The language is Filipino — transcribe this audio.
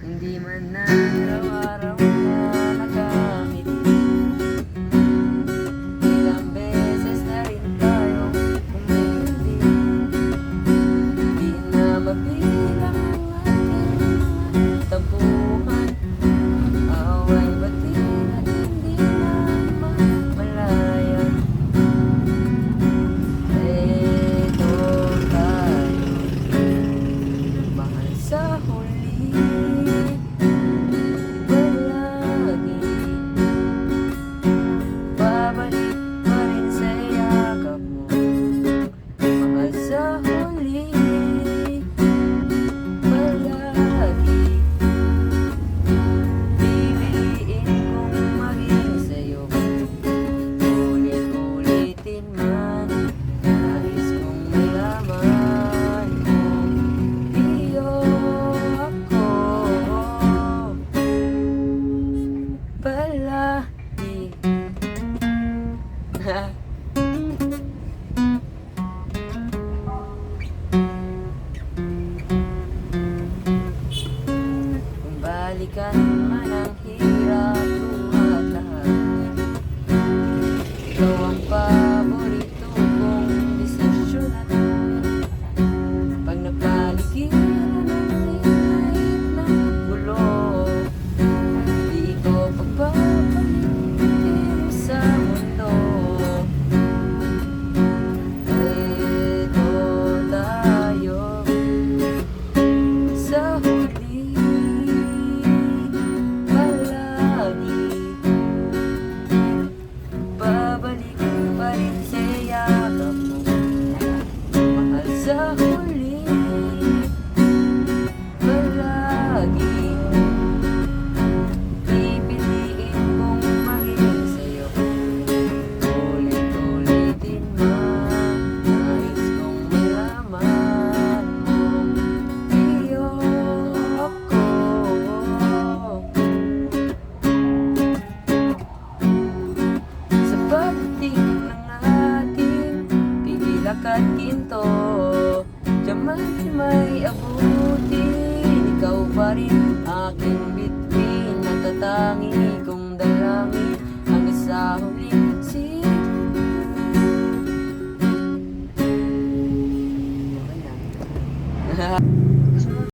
Hindi man na araw-araw na nagamit. Ilang beses na rin tayo umindi. Di na mabilang ang ating mga tampuhan. Away bati at hindi na mamalayan. Eto tayo, mahal sa huli. Palagi babalik pa rin sa yakap mo. Mahal sa huli. Palagi pipiliin kong maging sa'yo. Ulit-ulitin man, nais kong malaman mo. Iyo ako palagi. Kung balikan man ang hirap lahat, ikaw ang paborito kong desisyon. At pag napaligiran ang lingait ng gulo, di ko pagpapalitin sa mundo. Eto tayo sa huli. Palagi babalik pa rin sa yakap mo. Mahal sa huli. Palagi pipiliin kong maging sa'yo. Ulit-ulitin man, nais kong malaman mo. Iyo ako sa pagdating ng ating pilak at ginto. Diyaman may abutin, ikaw pa rin aking bituin, natatanging